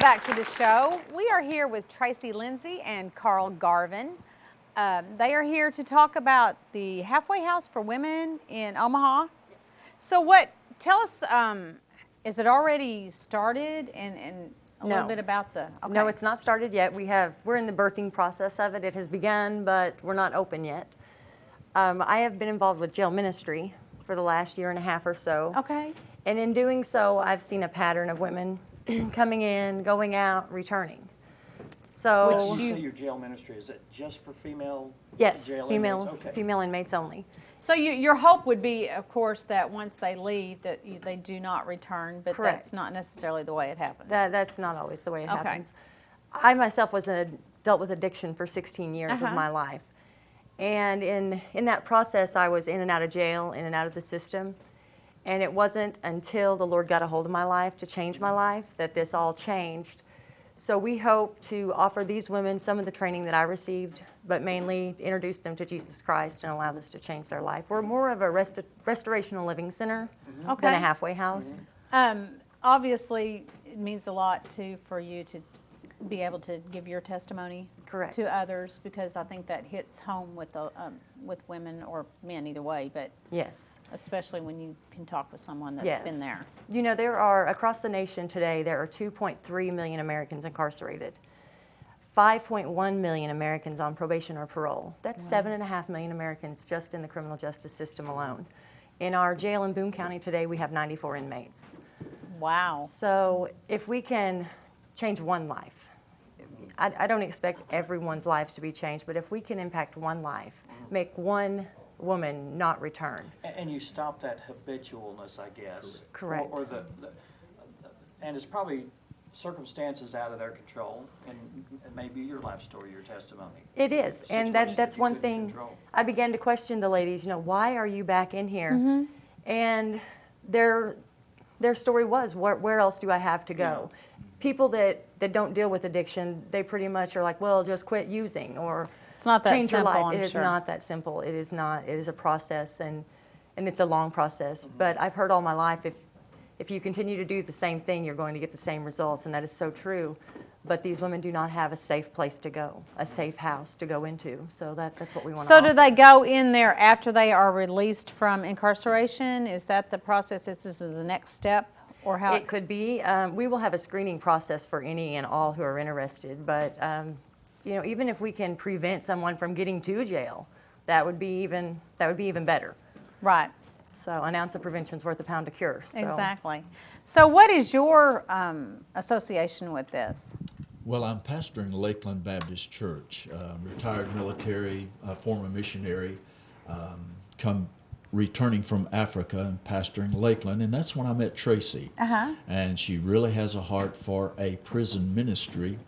back to the show. We are here with Tracy, Lindsey, and Carl Garvin. They are here to talk about the halfway house for women in Omaha. Yes. So tell us, is it already started and a little bit about the, okay. No, it's not started yet. We're in the birthing process of it. It has begun, but we're not open yet. I have been involved with jail ministry for the last year and a half or so. Okay. And in doing so, I've seen a pattern of women coming in, going out, returning. So, When you say your jail ministry, is it just for female yes, jail female, inmates? Okay. female inmates only. So your hope would be, of course, that once they leave, that they do not return, but Correct. That's not necessarily the way it happens. That's not always the way it Okay. happens. I myself dealt with addiction for 16 years of my life. And in that process, I was in and out of jail, in and out of the system. And it wasn't until the Lord got a hold of my life to change my life that this all changed. So we hope to offer these women some of the training that I received, but mainly introduce them to Jesus Christ and allow this to change their life. We're more of a restorational living center than a halfway house. Obviously, it means a lot for you to be able to give your testimony Correct. to others, because I think that hits home with women or men either way, but yes, especially when you can talk with someone that's been there. You know, there are, across the nation today, there are 2.3 million Americans incarcerated, 5.1 million Americans on probation or parole. That's 7.5 million Americans just in the criminal justice system alone. In our jail in Boone County today, we have 94 inmates. Wow. So if we can change one life, I don't expect everyone's lives to be changed, but if we can impact one life, make one woman not return. And you stop that habitualness, I guess. Correct. Or and it's probably circumstances out of their control, and maybe your life story, your testimony. It is, and that's one thing. Control. I began to question the ladies, why are you back in here? And their story was, where else do I have to go? People that don't deal with addiction, they pretty much are like, well, just quit using or It's not that change your simple, life. I'm It is sure. not that simple. It is not. It is a process, and it's a long process. But I've heard all my life, if you continue to do the same thing, you're going to get the same results, and that is so true. But these women do not have a safe place to go, a safe house to go into. So that's what we want to So offer. do they go in there after they are released from incarceration? Is that the process? This is the next step? Or how It could be. We will have a screening process for any and all who are interested. But even if we can prevent someone from getting to jail, that would be even better. Right. So an ounce of prevention is worth a pound of cure. So. Exactly. So what is your association with this? Well, I'm pastoring Lakeland Baptist Church, retired military, former missionary, returning from Africa and pastoring Lakeland, and that's when I met Tracy. And she really has a heart for a prison ministry,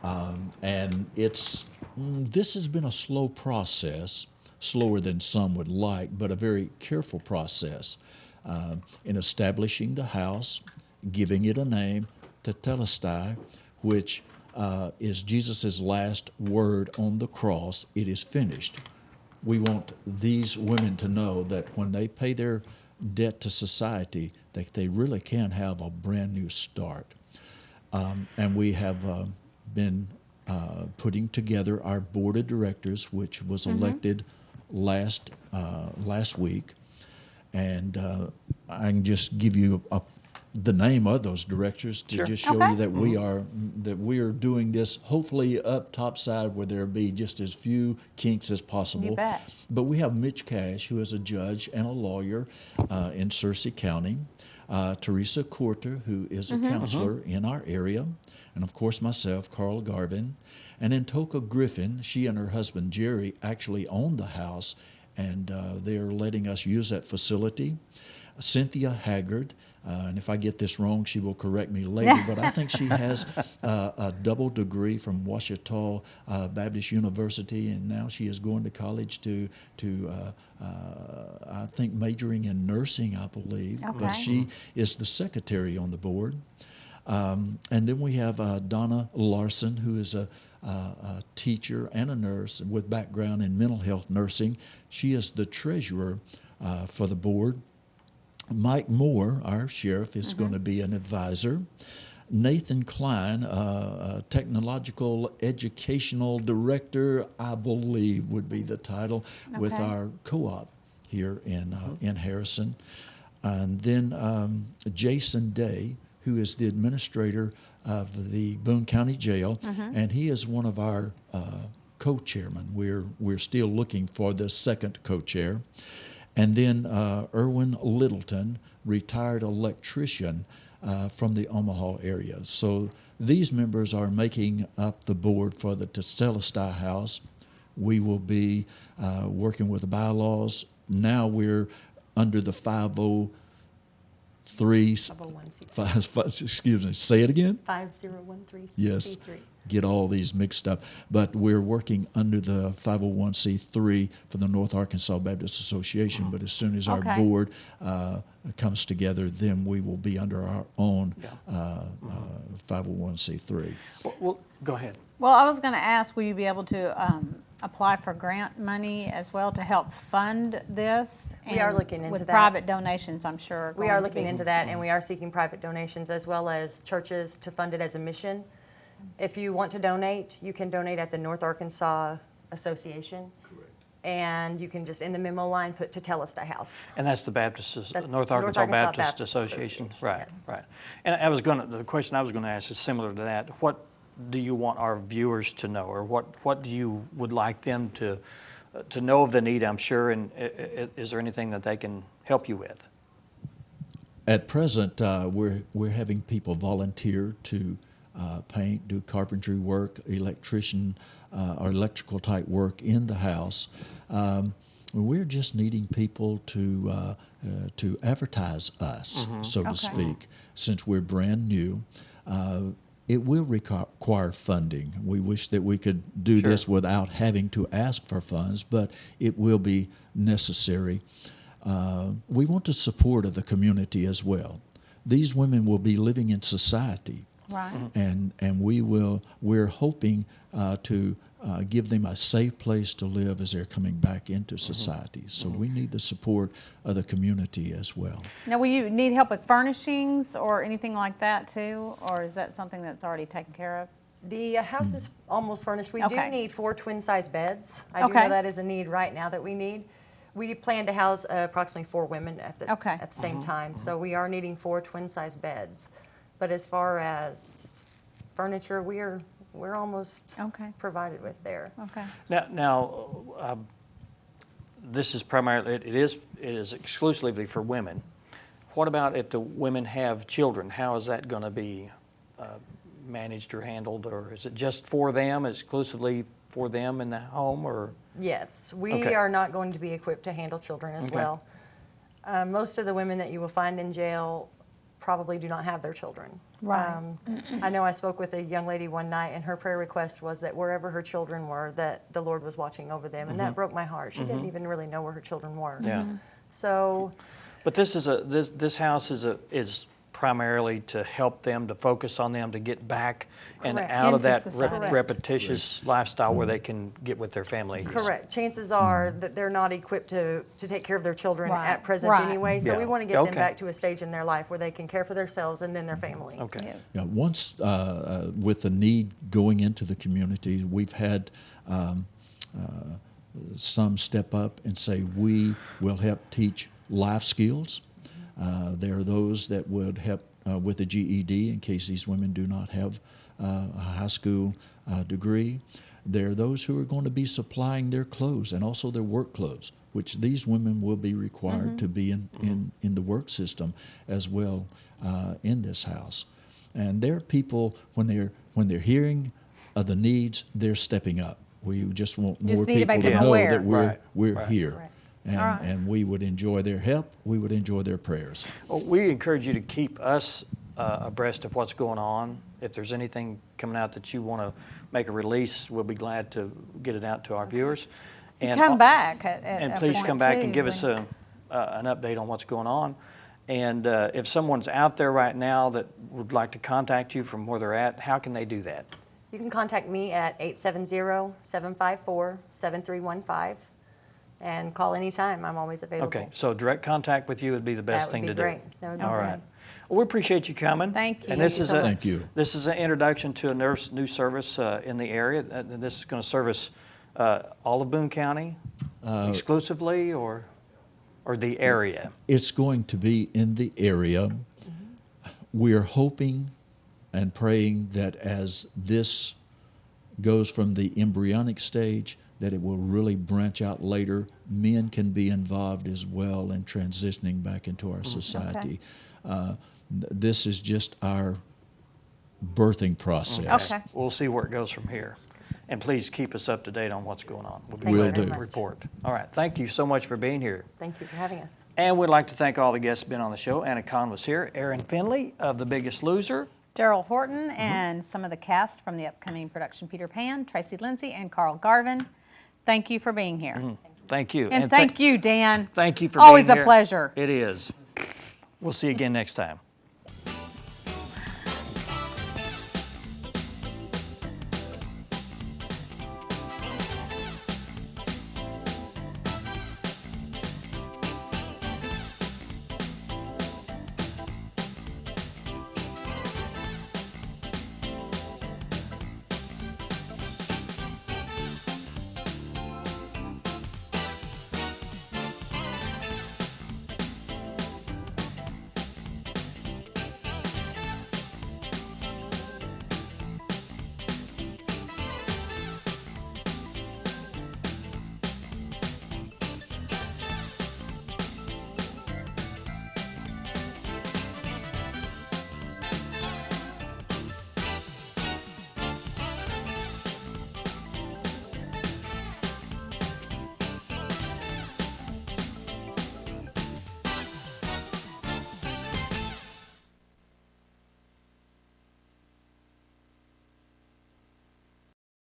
and this has been a slow process, slower than some would like, but a very careful process in establishing the house, giving it a name, Tetelestai, which is Jesus' last word on the cross, it is finished. We want these women to know that when they pay their debt to society, that they really can have a brand new start. And we have been putting together our board of directors, which was elected last week. And I can just give you the name of those directors to just show you that we are doing this hopefully up top side where there be just as few kinks as possible. You bet. But we have Mitch Cash, who is a judge and a lawyer in Searcy County, Teresa Courter, who is a counselor in our area, and of course myself, Carl Garvin, and then Toka Griffin. She and her husband Jerry actually own the house, and they are letting us use that facility. Cynthia Haggard, and if I get this wrong, she will correct me later, but I think she has a double degree from Ouachita Baptist University, and now she is going to college to I think majoring in nursing, I believe. Okay. But she is the secretary on the board. And then we have Donna Larson, who is a teacher and a nurse with background in mental health nursing. She is the treasurer for the board. Mike Moore, our sheriff, is going to be an advisor. Nathan Klein, Technological Educational Director, I believe would be the title, with Okay. our co-op here in Harrison. And then Jason Day, who is the administrator of the Boone County Jail, and he is one of our co-chairmen. We're still looking for the second co-chair. And then Erwin Littleton, retired electrician from the Omaha area. So these members are making up the board for the Tetelestai House. We will be working with the bylaws. Now we're under the 503. 501c3. Excuse me, say it again? 5013C3. Yes. Get all these mixed up. But we're working under the 501c3 for the North Arkansas Baptist Association. But as soon as our Okay. board comes together, then we will be under our own 501c3. Well, go ahead. Well, I was going to ask, will you be able to apply for grant money as well to help fund this? We are And looking into with that. private donations, I'm sure. We going are to looking be. into that, and we are seeking private donations as well as churches to fund it as a mission. If you want to donate, you can donate at the North Arkansas Association. Correct. And you can just, in the memo line, put Tetelestai House. And that's the Baptist, That's North Arkansas Baptist Association? Association, Right, yes. right. And the question I was going to ask is similar to that. What do you want our viewers to know, or what do you would like them to know of the need, I'm sure, and is there anything that they can help you with? At present, we're having people volunteer to paint, do carpentry work, electrician or electrical type work in the house. We're just needing people to advertise us, so to Okay. speak, since we're brand new. It will require funding. We wish that we could do Sure. this without having to ask for funds, but it will be necessary. We want the support of the community as well. These women will be living in society. Right. And we're hoping to give them a safe place to live as they're coming back into society. So we need the support of the community as well. Now, will you need help with furnishings or anything like that too? Or is that something that's already taken care of? The house is almost furnished. We Okay. do need 4 twin-size beds. I do Okay. know that is a need right now that we need. We plan to house approximately 4 women at the Okay. same time, so we are needing 4 twin-size beds. But as far as furniture, we're almost Okay. provided with there. Okay. Now, this is primarily, it is exclusively for women. What about if the women have children? How is that going to be managed or handled, or is it just for them, exclusively for them in the home, or? Yes, we Okay. are not going to be equipped to handle children as Okay. well. Most of the women that you will find in jail probably do not have their children. Right. I know I spoke with a young lady one night, and her prayer request was that wherever her children were, that the Lord was watching over them, and that broke my heart. She didn't even really know where her children were. Yeah. So, But this house is primarily to help them, to focus on them, to get back and Correct. out of Into that society. repetitious lifestyle where they can get with their family. correct. Chances are that they're not equipped to take care of their children Right. at present Right. anyway. So we Yeah. want to get them Okay. back to a stage in their life where they can care for themselves and then their family. Okay. Yeah. Yeah, once with the need going into the community, we've had some step up and say we will help teach life skills. There are those that would help with the GED in case these women do not have a high school degree. There are those who are going to be supplying their clothes and also their work clothes, which these women will be required to be in the work system as well in this house. And there are people, when they're hearing of the needs, they're stepping up. We just want Just more need to people make to them know aware. that Right, we're right. here. Correct. And, All right. and we would enjoy their help. We would enjoy their prayers. Well, we encourage you to keep us abreast of what's going on. If there's anything coming out that you want to make a release, we'll be glad to get it out to our viewers. And Come back at And a please point come back too, and give us when- an update on what's going on. And if someone's out there right now that would like to contact you from where they're at, how can they do that? You can contact me at 870-754-7315 and call anytime. I'm always available. Okay, so direct contact with you would be the best That thing would to be do. great. That would be All great. right. We appreciate you coming. Thank you. And this Thank you is so a Thank you. This is an introduction to a new service in the area. This is going to service all of Boone County exclusively, or the area. It's going to be in the area. We're hoping and praying that as this goes from the embryonic stage, that it will really branch out later. Men can be involved as well in transitioning back into our society. This is just our birthing process. Okay. We'll see where it goes from here. And please keep us up to date on what's going on. We'll be Thank you glad very to much. report. All right. Thank you so much for being here. Thank you for having us. And we'd like to thank all the guests who've been on the show. Anna Kahn was here. Aaron Finley of The Biggest Loser. Daryl Horton and some of the cast from the upcoming production Peter Pan, Tracy Lindsey and Carl Garvin. Thank you for being here. Thank you. And thank you, Dan. Thank you for Always being a here. pleasure. It is. We'll see you again next time.